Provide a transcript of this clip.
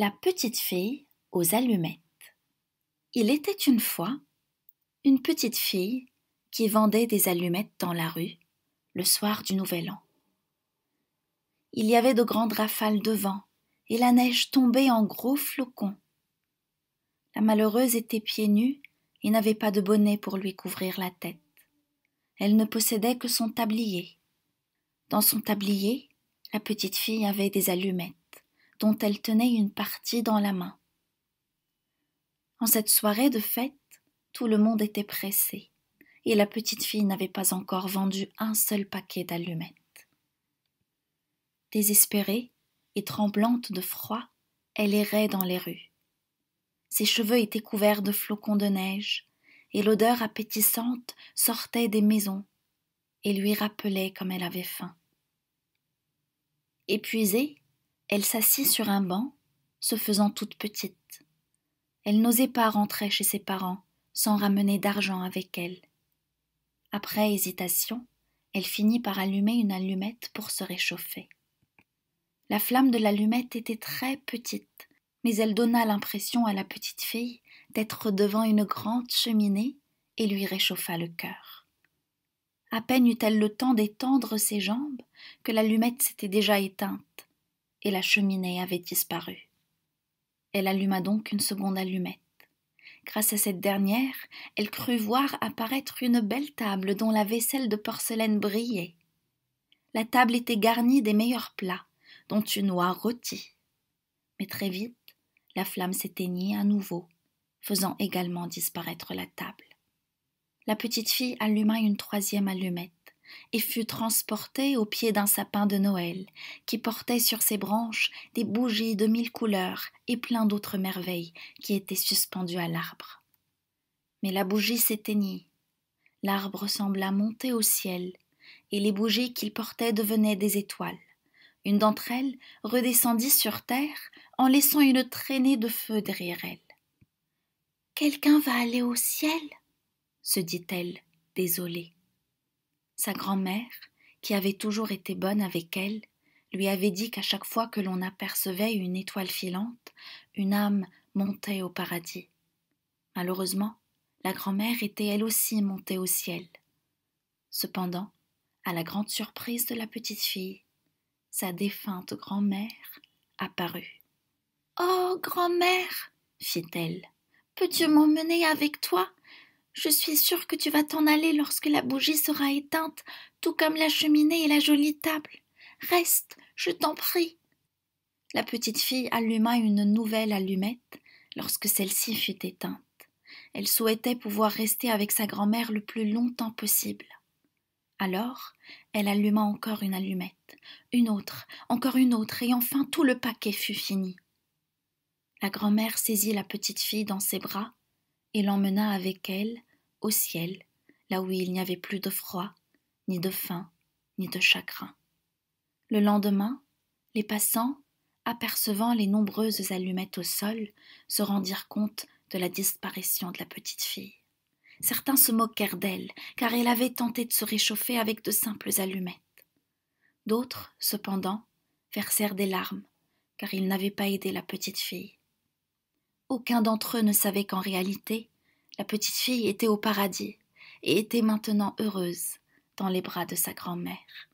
La petite fille aux allumettes. Il était une fois une petite fille qui vendait des allumettes dans la rue le soir du Nouvel An. Il y avait de grandes rafales de vent et la neige tombait en gros flocons. La malheureuse était pieds nus et n'avait pas de bonnet pour lui couvrir la tête. Elle ne possédait que son tablier. Dans son tablier, la petite fille avait des allumettes dont elle tenait une partie dans la main. En cette soirée de fête, tout le monde était pressé, et la petite fille n'avait pas encore vendu un seul paquet d'allumettes. Désespérée et tremblante de froid, elle errait dans les rues. Ses cheveux étaient couverts de flocons de neige, et l'odeur appétissante sortait des maisons et lui rappelait comme elle avait faim. Épuisée, elle s'assit sur un banc, se faisant toute petite. Elle n'osait pas rentrer chez ses parents sans ramener d'argent avec elle. Après hésitation, elle finit par allumer une allumette pour se réchauffer. La flamme de l'allumette était très petite, mais elle donna l'impression à la petite fille d'être devant une grande cheminée et lui réchauffa le cœur. À peine eut-elle le temps d'étendre ses jambes que l'allumette s'était déjà éteinte et la cheminée avait disparu. Elle alluma donc une seconde allumette. Grâce à cette dernière, elle crut voir apparaître une belle table dont la vaisselle de porcelaine brillait. La table était garnie des meilleurs plats, dont une oie rôtie. Mais très vite, la flamme s'éteignit à nouveau, faisant également disparaître la table. La petite fille alluma une troisième allumette et fut transportée au pied d'un sapin de Noël qui portait sur ses branches des bougies de 1000 couleurs et plein d'autres merveilles qui étaient suspendues à l'arbre. Mais la bougie s'éteignit, l'arbre sembla monter au ciel et les bougies qu'il portait devenaient des étoiles. Une d'entre elles redescendit sur terre en laissant une traînée de feu derrière elle. « Quelqu'un va aller au ciel ?» se dit-elle, désolée. Sa grand-mère, qui avait toujours été bonne avec elle, lui avait dit qu'à chaque fois que l'on apercevait une étoile filante, une âme montait au paradis. Malheureusement, la grand-mère était elle aussi montée au ciel. Cependant, à la grande surprise de la petite fille, sa défunte grand-mère apparut. « Oh, grand-mère !» fit-elle. « Peux-tu m'emmener avec toi ? Je suis sûre que tu vas t'en aller lorsque la bougie sera éteinte, tout comme la cheminée et la jolie table. Reste, je t'en prie. » La petite fille alluma une nouvelle allumette lorsque celle-ci fut éteinte. Elle souhaitait pouvoir rester avec sa grand-mère le plus longtemps possible. Alors, elle alluma encore une allumette, une autre, encore une autre, et enfin tout le paquet fut fini. La grand-mère saisit la petite fille dans ses bras et l'emmena avec elle au ciel, là où il n'y avait plus de froid, ni de faim, ni de chagrin. Le lendemain, les passants, apercevant les nombreuses allumettes au sol, se rendirent compte de la disparition de la petite fille. Certains se moquèrent d'elle, car elle avait tenté de se réchauffer avec de simples allumettes. D'autres, cependant, versèrent des larmes, car ils n'avaient pas aidé la petite fille. Aucun d'entre eux ne savait qu'en réalité, la petite fille était au paradis et était maintenant heureuse dans les bras de sa grand-mère.